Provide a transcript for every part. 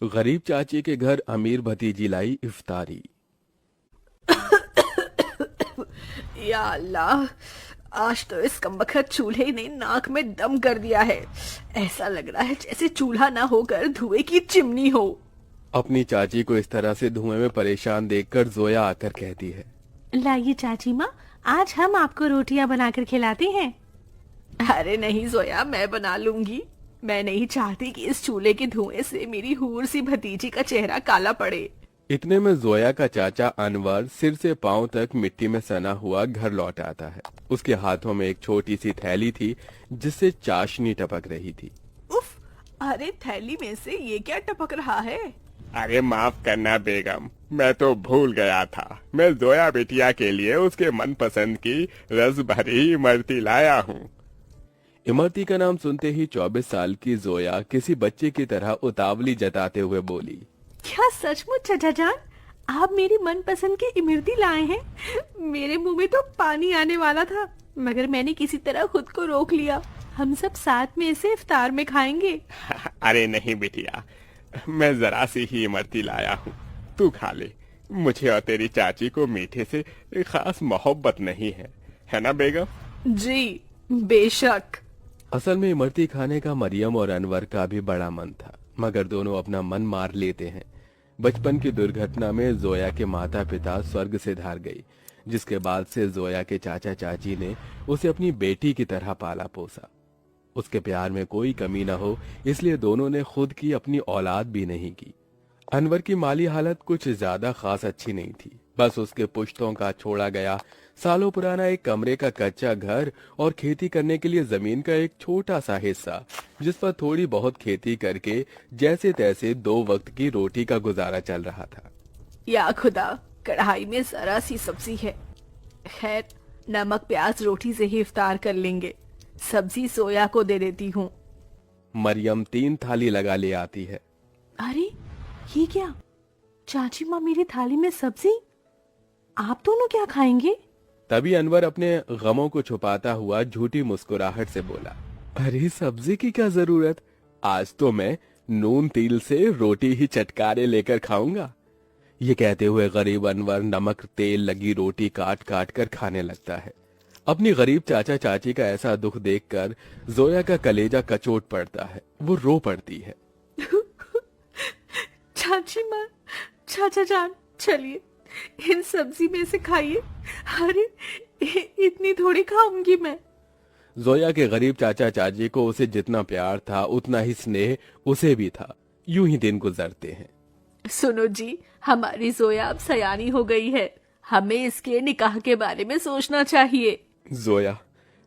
गरीब चाची के घर अमीर भतीजी लाई इफ्तारी। या अल्लाह, आज तो इस कमबख्त चूल्हे ने नाक में दम कर दिया है। ऐसा लग रहा है जैसे चूल्हा ना होकर धुएं की चिमनी हो। अपनी चाची को इस तरह से धुएं में परेशान देखकर जोया आकर कहती है, लाइए चाची माँ, आज हम आपको रोटियां बनाकर खिलाते हैं। अरे नहीं जोया, मैं बना लूंगी। मैं नहीं चाहती कि इस चूल्हे के धुएं से मेरी हूर सी भतीजी का चेहरा काला पड़े। इतने में जोया का चाचा अनवर सिर से पांव तक मिट्टी में सना हुआ घर लौट आता है। उसके हाथों में एक छोटी सी थैली थी जिससे चाशनी टपक रही थी। उफ, अरे थैली में से ये क्या टपक रहा है? अरे माफ करना बेगम, मैं तो भूल गया था। मैं जोया बिटिया के लिए उसके मनपसंद की रस भरी इमरती लाया हूँ। इमरती का नाम सुनते ही 24 साल की जोया किसी बच्चे की तरह उतावली जताते हुए बोली, क्या सचमुच चाचा जान, आप मेरी मनपसंद की इमरती लाए हैं? मेरे मुंह में तो पानी आने वाला था, मगर मैंने किसी तरह खुद को रोक लिया। हम सब साथ में इसे इफ्तार में खाएंगे। अरे नहीं बिटिया, मैं जरा सी ही इमरती लाया हूँ, तू खा ले। मुझे और तेरी चाची को मीठे से खास मोहब्बत नहीं है ना बेगम? जी बेशक। असल में इमरती खाने का मरियम और अनवर का भी बड़ा मन था, मगर दोनों अपना मन मार लेते हैं। बचपन की दुर्घटना में जोया के माता पिता स्वर्ग से धार गई, जिसके बाद से जोया के चाचा चाची ने उसे अपनी बेटी की तरह पाला पोसा। उसके प्यार में कोई कमी न हो, इसलिए दोनों ने खुद की अपनी औलाद भी नहीं की। अनवर की माली हालत कुछ ज्यादा खास अच्छी नहीं थी। बस उसके पुश्तों का छोड़ा गया सालों पुराना एक कमरे का कच्चा घर और खेती करने के लिए जमीन का एक छोटा सा हिस्सा, जिस पर थोड़ी बहुत खेती करके जैसे तैसे 2 वक्त की रोटी का गुजारा चल रहा था। या खुदा, कढ़ाई में जरा सी सब्जी है। खैर, नमक प्याज रोटी से ही इफ्तार कर लेंगे। सब्जी सोया को दे देती हूँ। मरियम 3 थाली लगा ले आती है। अरे ये क्या, चाची माँ मेरी थाली में सब्जी, आप दोनों क्या खाएंगे? तभी अनवर अपने गमों को छुपाता हुआ झूठी मुस्कुराहट से बोला, अरे सब्जी की क्या जरूरत, आज तो मैं नून तिल से रोटी ही चटकारे लेकर खाऊंगा। ये कहते हुए गरीब अनवर नमक तेल लगी रोटी काट काट कर खाने लगता है। अपनी गरीब चाचा चाची का ऐसा दुख देखकर जोया का कलेजा कचोट पड़ता है। वो रो पड़ती है। चाची माँ, चाचा जान, चलिए इन सब्जी में से खाइए। अरे इतनी थोड़ी खाऊंगी मैं। जोया के गरीब चाचा चाची को उसे जितना प्यार था उतना ही स्नेह उसे भी था। यूं ही दिन गुजरते हैं। सुनो जी, हमारी जोया अब सयानी हो गई है। हमें इसके निकाह के बारे में सोचना चाहिए। जोया,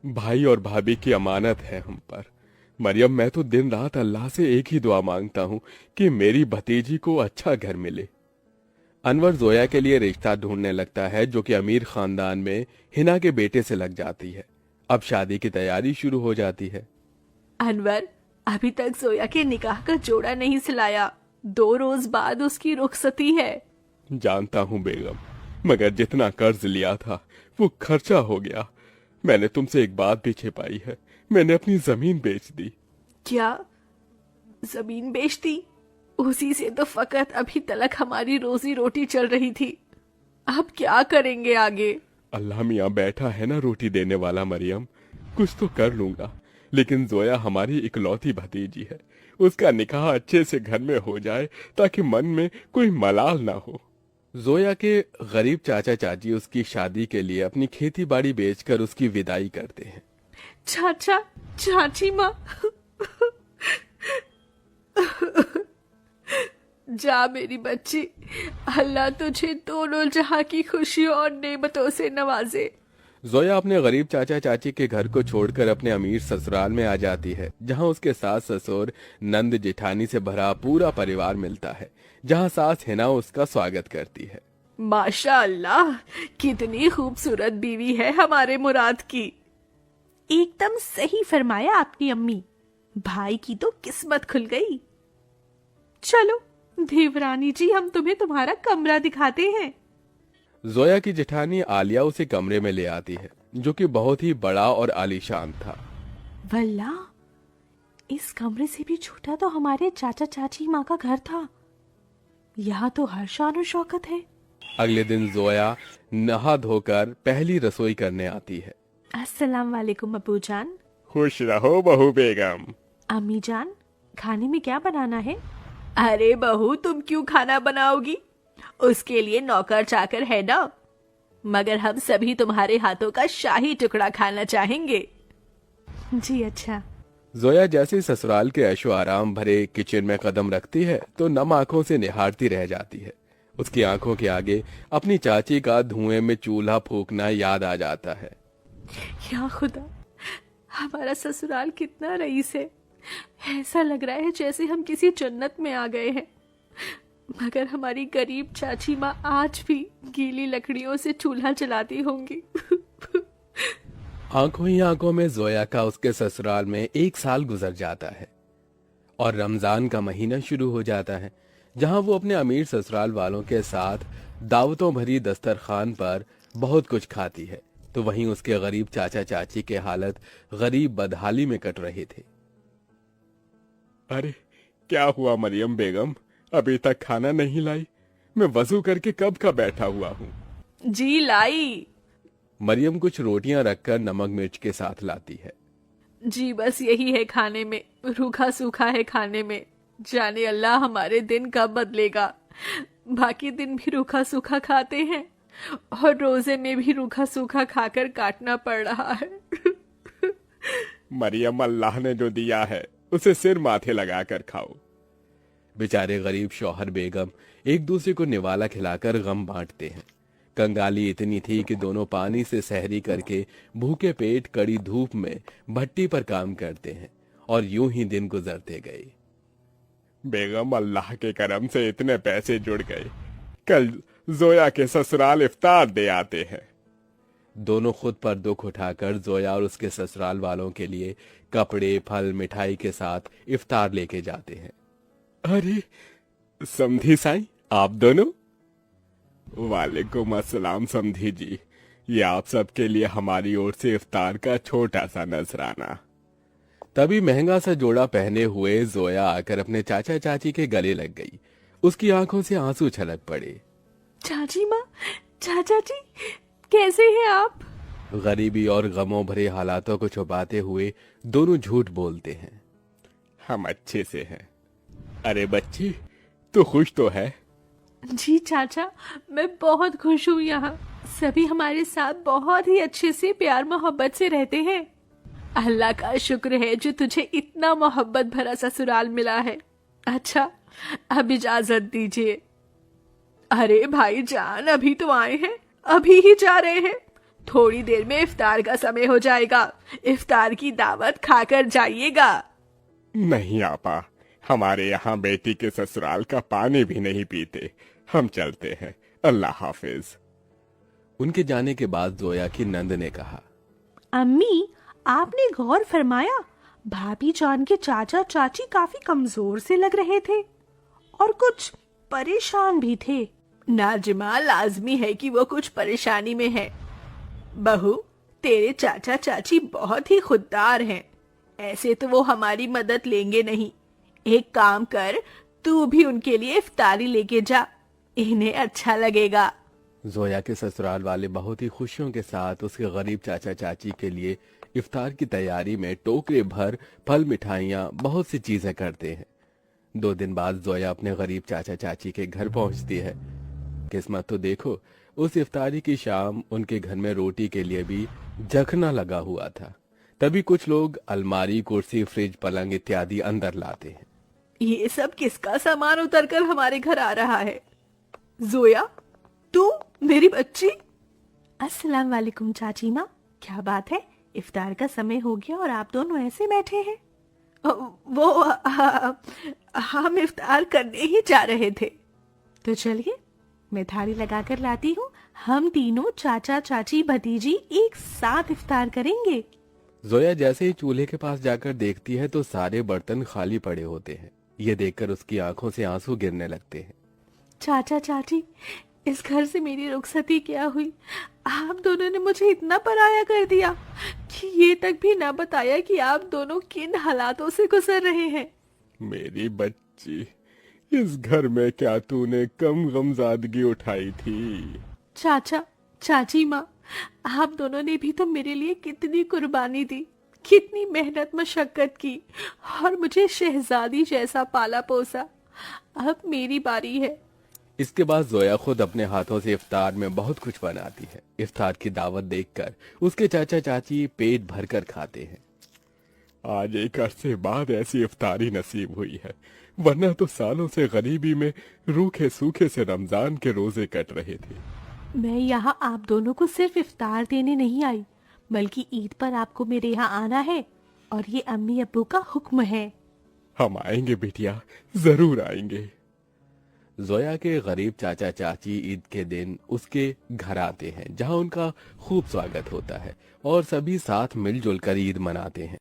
भाई और भाभी की अमानत है हम पर। मरियम, मैं तो दिन रात अल्लाह से एक ही दुआ मांगता हूँ कि मेरी भतीजी को अच्छा घर मिले। अनवर जोया के लिए रिश्ता ढूंढने लगता है, जो कि अमीर खानदान में हिना के बेटे से लग जाती है। अब शादी की तैयारी शुरू हो जाती है। अनवर, अभी तक जोया के निकाह का जोड़ा नहीं सिलाया। 2 रोज बाद उसकी रुखसती है। जानता हूँ बेगम, मगर जितना कर्ज लिया था वो खर्चा हो गया। मैंने तुमसे एक बात भी छिपाई है, मैंने अपनी जमीन बेच दी। क्या जमीन बेच दी? उसी से तो फकत अभी तक हमारी रोजी रोटी चल रही थी। अब क्या करेंगे आगे? अल्लाह मियाँ बैठा है ना रोटी देने वाला। मरियम, कुछ तो कर लूंगा, लेकिन जोया हमारी इकलौती भतीजी है। उसका निकाह अच्छे से घर में हो जाए ताकि मन में कोई मलाल ना हो। जोया के गरीब चाचा चाची उसकी शादी के लिए अपनी खेती बाड़ी बेचकर उसकी विदाई करते हैं। चाचा चाची माँ, जा मेरी बच्ची, अल्लाह तुझे दोनों जहां की खुशियों और नेमतों से नवाजे। जोया अपने गरीब चाचा चाची के घर को छोड़कर अपने अमीर ससुराल में आ जाती है, जहां उसके सास ससुर नंद जेठानी से भरा पूरा परिवार मिलता है, जहां सास हिना उसका स्वागत करती है। माशा अल्लाह, कितनी खूबसूरत बीवी है हमारे मुराद की। एकदम सही फरमाया आपकी अम्मी, भाई की तो किस्मत खुल गई। चलो देवरानी जी, हम तुम्हें तुम्हारा कमरा दिखाते हैं। जोया की जेठानी आलिया उसे कमरे में ले आती है, जो कि बहुत ही बड़ा और आलीशान था। वल्लाह, इस कमरे से भी छोटा तो हमारे चाचा चाची माँ का घर था। यहाँ तो हर शान और शौकत है। अगले दिन जोया नहा धोकर पहली रसोई करने आती है। अस्सलाम वालेकुम अबू जान। खुश रहो बहू बेगम। अम्मी जान, खाने में क्या बनाना है? अरे बहू, तुम क्यों खाना बनाओगी? उसके लिए नौकर चाकर है ना। मगर हम सभी तुम्हारे हाथों का शाही टुकड़ा खाना चाहेंगे। जी अच्छा। जोया जैसे ससुराल के ऐशो आराम भरे किचन में कदम रखती है तो नम आंखों से निहारती रह जाती है। उसकी आंखों के आगे अपनी चाची का धुएं में चूल्हा फूकना याद आ जाता है। या खुदा, हमारा ससुराल कितना रईस है। ऐसा लग रहा है जैसे हम किसी जन्नत में आ गए हैं। मगर हमारी गरीब चाची माँ आज भी गीली लकड़ियों से चूल्हा जलाती होंगी। आंखों ही आंखों में जोया का उसके ससुराल में 1 साल गुजर जाता है और रमजान का महीना शुरू हो जाता है, जहां वो अपने अमीर ससुराल वालों के साथ दावतों भरी दस्तरखान पर बहुत कुछ खाती है, तो वहीं उसके गरीब चाचा चाची के हालत गरीब बदहाली में कट रहे थे। अरे क्या हुआ मरियम बेगम, अभी तक खाना नहीं लाई? मैं वजू करके कब का बैठा हुआ हूँ। जी लाई। मरियम कुछ रोटियां रखकर नमक मिर्च के साथ लाती है। जी बस यही है खाने में, रूखा सूखा है खाने में। जाने अल्लाह हमारे दिन कब बदलेगा। बाकी दिन भी रूखा सूखा खाते हैं और रोजे में भी रूखा सूखा खाकर काटना पड़ रहा है। मरियम, अल्लाह ने जो दिया है उसे सिर माथे लगा कर खाओ। बेचारे गरीब शौहर बेगम एक दूसरे को निवाला खिलाकर गम बांटते हैं। कंगाली इतनी थी कि दोनों पानी से सहरी करके भूखे पेट कड़ी धूप में भट्टी पर काम करते हैं और यूं ही दिन गुजरते गए। बेगम, अल्लाह के करम से इतने पैसे जुड़ गए, कल जोया के ससुराल इफ्तार दे आते हैं। दोनों खुद पर दुख उठाकर जोया और उसके ससुराल वालों के लिए कपड़े, फल, मिठाई के साथ इफ्तार लेके जाते हैं। अरे समधी साईं, आप दोनों? वालेकुम अस्सलाम समधी जी, ये आप सबके लिए हमारी ओर से इफ्तार का छोटा सा नजराना। तभी महंगा सा जोड़ा पहने हुए जोया आकर अपने चाचा चाची के गले लग गई। उसकी आंखों से आंसू छलक पड़े। चाची माँ, चाचा जी, कैसे हैं आप? गरीबी और गमों भरे हालातों को छुपाते हुए दोनों झूठ बोलते हैं। हम अच्छे से हैं। अरे बच्ची, तू खुश तो है? जी चाचा, मैं बहुत खुश हूँ। यहाँ सभी हमारे साथ बहुत ही अच्छे से प्यार मोहब्बत से रहते हैं। अल्लाह का शुक्र है जो तुझे इतना मोहब्बत भरा ससुराल मिला है। अच्छा, अब इजाजत दीजिए। अरे भाई जान, अभी तो आए हैं, अभी ही जा रहे हैं। थोड़ी देर में इफ्तार का समय हो जाएगा। इफ्तार की दावत खाकर जाइएगा। नहीं आपा, हमारे यहाँ बेटी के ससुराल का पानी भी नहीं पीते। हम चलते हैं, अल्लाह हाफिज। उनके जाने के बाद जोया की नंद ने कहा, अम्मी, आपने गौर फरमाया भाभी जान के चाचा चाची काफी कमजोर से लग रहे थे और कुछ परेशान भी थे। नाजिमा, लाजमी है कि वो कुछ परेशानी में है। बहू, तेरे चाचा चाची बहुत ही खुददार हैं। ऐसे तो वो हमारी मदद लेंगे नहीं। एक काम कर, तू भी उनके लिए इफ्तारी लेके जा, इन्हें अच्छा लगेगा। जोया के ससुराल वाले बहुत ही खुशियों के साथ उसके गरीब चाचा चाची के लिए इफ्तार की तैयारी में टोकरे भर फल, मिठाइयाँ, बहुत सी चीजें करते हैं। 2 दिन बाद जोया अपने गरीब चाचा चाची के घर पहुंचती है। किस्मत तो देखो, उस इफ्तारी की शाम उनके घर में रोटी के लिए भी जखना लगा हुआ था। तभी कुछ लोग अलमारी, कुर्सी, फ्रिज, पलंग इत्यादि अंदर लाते हैं। ये सब किसका सामान उतरकर हमारे घर आ रहा है? जोया, तू मेरी बच्ची? अस्सलाम वालेकुम चाची माँ, क्या बात है? इफ्तार का समय हो गया और आप दोनों ऐसे बैठे हैं? हम इफ्तार करने ही जा रहे थे। तो चलिए, मैं थाली लगाकर लाती हूँ। हम तीनों चाचा चाची भतीजी एक साथ इफ्तार करेंगे। जोया जैसे ही चूल्हे के पास जाकर देखती है तो सारे बर्तन खाली पड़े होते हैं। ये देखकर उसकी आंखों से आंसू गिरने लगते हैं। चाचा चाची, इस घर से मेरी रुखसती क्या हुई? आप दोनों ने मुझे इतना पराया कर दिया कि ये तक भी ना बताया कि आप दोनों किन हालातों से गुजर रहे हैं। मेरी बच्ची, इस घर में क्या तूने कम गमजादगी उठाई थी? चाचा, चाची माँ, आप दोनों ने भी तो मेरे लिए कितनी कुर्बानी दी, कितनी मेहनत मशक्कत की और मुझे शहजादी जैसा पाला पोसा। अब मेरी बारी है। इसके बाद जोया खुद अपने हाथों से इफ्तार में बहुत कुछ बनाती है। इफ्तार की दावत देखकर उसके चाचा चाची पेट भरकर खाते हैं। आज एक अरसे बाद ऐसी इफ्तारी नसीब हुई है, वरना तो सालों से गरीबी में रूखे सूखे से रमजान के रोजे कट रहे थे। मैं यहाँ आप दोनों को सिर्फ इफ्तार देने नहीं आई, बल्कि ईद पर आपको मेरे यहाँ आना है और ये अम्मी अब्बू का हुक्म है। हम आएंगे बिटिया, जरूर आएंगे। जोया के गरीब चाचा चाची ईद के दिन उसके घर आते हैं, जहां उनका खूब स्वागत होता है और सभी साथ मिलजुल कर ईद मनाते हैं।